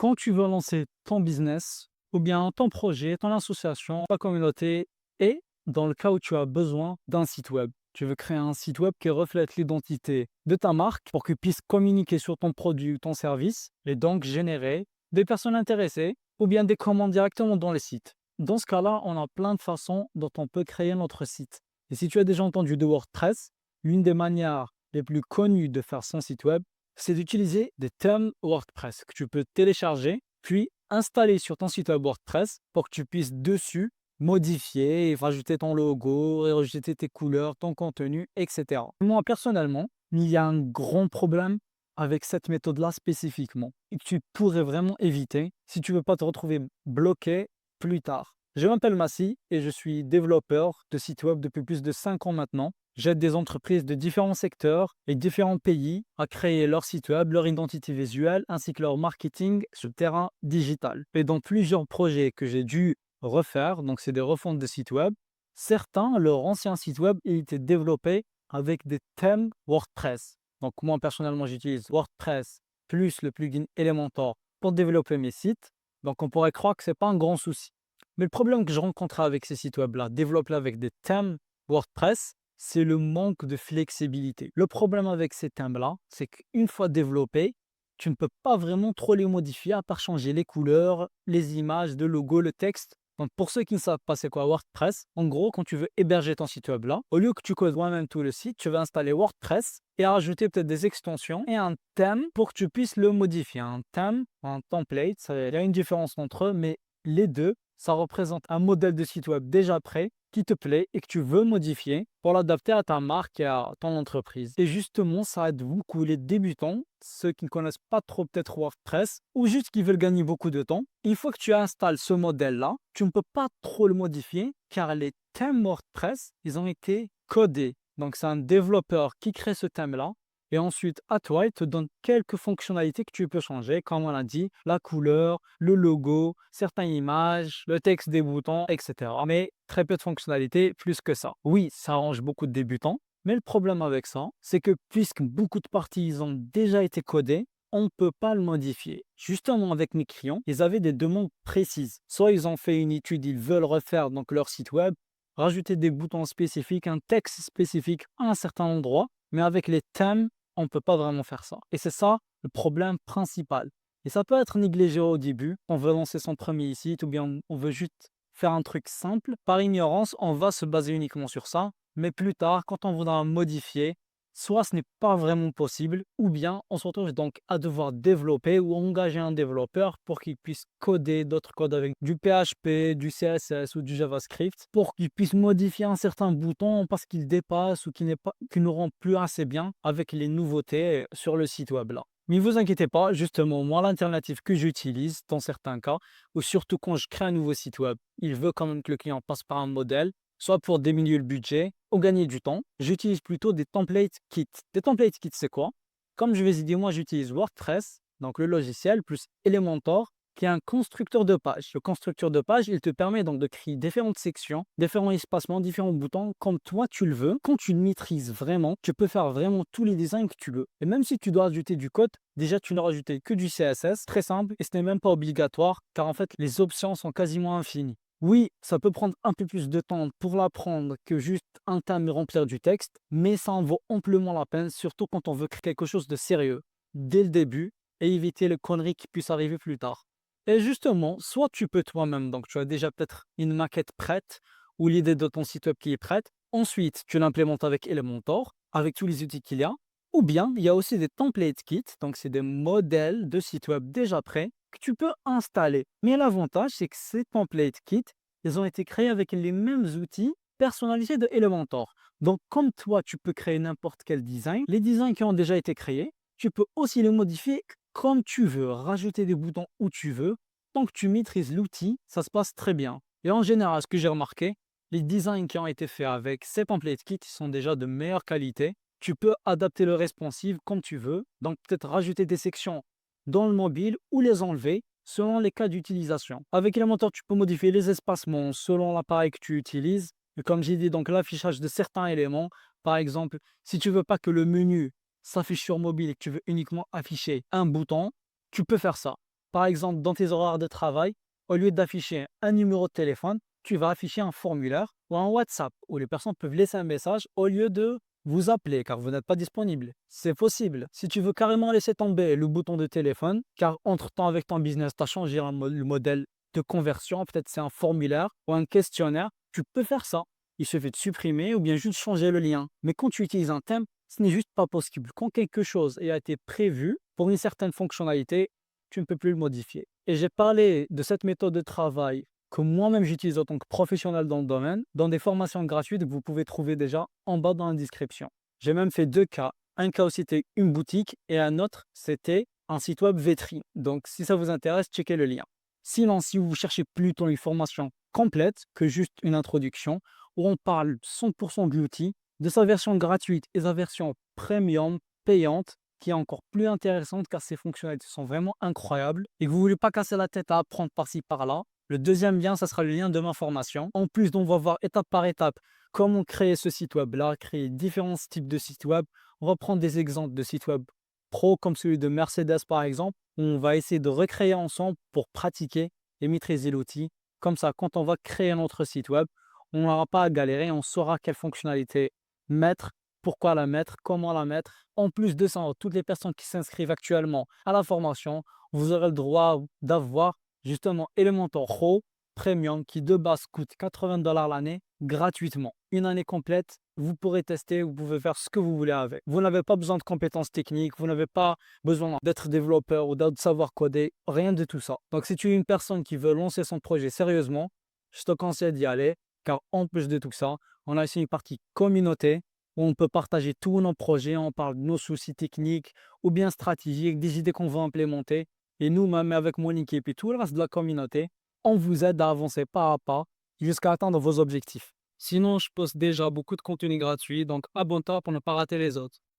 Quand tu veux lancer ton business ou bien ton projet, ton association, ta communauté et dans le cas où tu as besoin d'un site web. Tu veux créer un site web qui reflète l'identité de ta marque pour qu'il puisse communiquer sur ton produit ou ton service et donc générer des personnes intéressées ou bien des commandes directement dans les sites. Dans ce cas-là, on a plein de façons dont on peut créer notre site. Et si tu as déjà entendu de WordPress, l'une des manières les plus connues de faire son site web, c'est d'utiliser des thèmes WordPress que tu peux télécharger, puis installer sur ton site web WordPress pour que tu puisses dessus modifier et rajouter ton logo, et rajouter tes couleurs, ton contenu, etc. Moi, personnellement, il y a un grand problème avec cette méthode-là spécifiquement et que tu pourrais vraiment éviter si tu ne veux pas te retrouver bloqué plus tard. Je m'appelle Massi et je suis développeur de sites web depuis plus de 5 ans maintenant. J'aide des entreprises de différents secteurs et différents pays à créer leur site web, leur identité visuelle ainsi que leur marketing sur le terrain digital. Et dans plusieurs projets que j'ai dû refaire, donc c'est des refontes de sites web, certains, leur ancien site web, il était développé avec des thèmes WordPress. Donc moi personnellement, j'utilise WordPress plus le plugin Elementor pour développer mes sites. Donc on pourrait croire que ce n'est pas un grand souci. Mais le problème que je rencontre avec ces sites web-là, développés avec des thèmes WordPress, c'est le manque de flexibilité. Le problème avec ces thèmes-là, c'est qu'une fois développés, tu ne peux pas vraiment trop les modifier à part changer les couleurs, les images, le logo, le texte. Donc pour ceux qui ne savent pas c'est quoi WordPress, en gros, quand tu veux héberger ton site web là, au lieu que tu codes toi-même tout le site, tu vas installer WordPress et rajouter peut-être des extensions et un thème pour que tu puisses le modifier. Un thème, un template, il y a une différence entre eux, mais les deux, ça représente un modèle de site web déjà prêt qui te plaît et que tu veux modifier pour l'adapter à ta marque et à ton entreprise. Et justement, ça aide beaucoup les débutants, ceux qui ne connaissent pas trop peut-être WordPress ou juste qui veulent gagner beaucoup de temps. Une fois que tu installes ce modèle-là, tu ne peux pas trop le modifier car les thèmes WordPress, ils ont été codés. Donc c'est un développeur qui crée ce thème-là. Et ensuite, à toi, il te donne quelques fonctionnalités que tu peux changer, comme on l'a dit, la couleur, le logo, certaines images, le texte des boutons, etc. Mais très peu de fonctionnalités, plus que ça. Oui, ça arrange beaucoup de débutants, mais le problème avec ça, c'est que puisque beaucoup de parties ils ont déjà été codées, on ne peut pas le modifier. Justement, avec mes clients, ils avaient des demandes précises. Soit ils ont fait une étude, ils veulent refaire donc leur site web, rajouter des boutons spécifiques, un texte spécifique à un certain endroit, mais avec les thèmes, on ne peut pas vraiment faire ça. Et c'est ça le problème principal. Et ça peut être négligé au début, on veut lancer son premier site ou bien on veut juste faire un truc simple. Par ignorance, on va se baser uniquement sur ça, mais plus tard, quand on voudra modifier, soit ce n'est pas vraiment possible, ou bien on se retrouve donc à devoir développer ou engager un développeur pour qu'il puisse coder d'autres codes avec du PHP, du CSS ou du JavaScript, pour qu'il puisse modifier un certain bouton parce qu'il dépasse ou qu'il ne rend plus assez bien avec les nouveautés sur le site web là. Mais ne vous inquiétez pas, justement, moi, l'alternative que j'utilise dans certains cas, ou surtout quand je crée un nouveau site web, il veut quand même que le client passe par un modèle, soit pour diminuer le budget ou gagner du temps, j'utilise plutôt des template kits. Des template kits, c'est quoi? Comme je vous ai dit, moi, j'utilise WordPress, donc le logiciel, plus Elementor, qui est un constructeur de page. Le constructeur de page, il te permet donc de créer différentes sections, différents espacements, différents boutons, comme toi tu le veux. Quand tu le maîtrises vraiment, tu peux faire vraiment tous les designs que tu veux. Et même si tu dois ajouter du code, déjà tu n'as rajouté que du CSS, très simple, et ce n'est même pas obligatoire, car en fait, les options sont quasiment infinies. Oui, ça peut prendre un peu plus de temps pour l'apprendre que juste un thème et remplir du texte, mais ça en vaut amplement la peine, surtout quand on veut créer quelque chose de sérieux dès le début et éviter les conneries qui puissent arriver plus tard. Et justement, soit tu peux toi-même, donc tu as déjà peut-être une maquette prête ou l'idée de ton site web qui est prête, ensuite tu l'implémentes avec Elementor, avec tous les outils qu'il y a, ou bien il y a aussi des template kits, donc c'est des modèles de sites web déjà prêts que tu peux installer. Mais l'avantage, c'est que ces template kits, ils ont été créés avec les mêmes outils personnalisés de Elementor. Donc comme toi, tu peux créer n'importe quel design, les designs qui ont déjà été créés, tu peux aussi les modifier comme tu veux, rajouter des boutons où tu veux. Tant que tu maîtrises l'outil, ça se passe très bien. Et en général, ce que j'ai remarqué, les designs qui ont été faits avec ces template kits sont déjà de meilleure qualité. Tu peux adapter le responsive comme tu veux, donc peut-être rajouter des sections dans le mobile ou les enlever selon les cas d'utilisation. Avec Elementor, tu peux modifier les espacements selon l'appareil que tu utilises. Et comme j'ai dit, donc l'affichage de certains éléments, par exemple, si tu veux pas que le menu s'affiche sur mobile et que tu veux uniquement afficher un bouton, tu peux faire ça. Par exemple, dans tes horaires de travail, au lieu d'afficher un numéro de téléphone, tu vas afficher un formulaire ou un WhatsApp où les personnes peuvent laisser un message au lieu de vous appeler car vous n'êtes pas disponible. C'est possible. Si tu veux carrément laisser tomber le bouton de téléphone, car entre-temps avec ton business, tu as changé le modèle de conversion, peut-être c'est un formulaire ou un questionnaire, tu peux faire ça. Il suffit de supprimer ou bien juste changer le lien. Mais quand tu utilises un thème, ce n'est juste pas possible. Quand quelque chose a été prévu pour une certaine fonctionnalité, tu ne peux plus le modifier. Et j'ai parlé de cette méthode de travail que moi-même j'utilise en tant que professionnel dans le domaine, dans des formations gratuites que vous pouvez trouver déjà en bas dans la description. J'ai même fait deux cas. Un cas où c'était une boutique et un autre, c'était un site web vitrine. Donc si ça vous intéresse, checkez le lien. Sinon, si vous cherchez plutôt une formation complète que juste une introduction, où on parle 100% de l'outil, de sa version gratuite et sa version premium, payante, qui est encore plus intéressante car ses fonctionnalités sont vraiment incroyables et que vous ne voulez pas casser la tête à apprendre par-ci par-là, le deuxième lien, ça sera le lien de ma formation. En plus, on va voir étape par étape comment créer ce site web-là, créer différents types de sites web. On va prendre des exemples de sites web pro comme celui de Mercedes par exemple, où on va essayer de recréer ensemble pour pratiquer et maîtriser l'outil. Comme ça, quand on va créer notre site web, on n'aura pas à galérer, on saura quelle fonctionnalité mettre, pourquoi la mettre, comment la mettre. En plus de ça, toutes les personnes qui s'inscrivent actuellement à la formation, vous aurez le droit d'avoir justement Elementor Pro Premium qui de base coûte 80 $ l'année gratuitement. Une année complète, vous pourrez tester, vous pouvez faire ce que vous voulez avec. Vous n'avez pas besoin de compétences techniques, vous n'avez pas besoin d'être développeur ou de savoir coder, rien de tout ça. Donc si tu es une personne qui veut lancer son projet sérieusement, je te conseille d'y aller car en plus de tout ça, on a aussi une partie communauté où on peut partager tous nos projets, on parle de nos soucis techniques ou bien stratégiques, des idées qu'on veut implémenter. Et nous, même avec mon équipe et tout le reste de la communauté, on vous aide à avancer pas à pas jusqu'à atteindre vos objectifs. Sinon, je poste déjà beaucoup de contenu gratuit, donc abonne-toi pour ne pas rater les autres.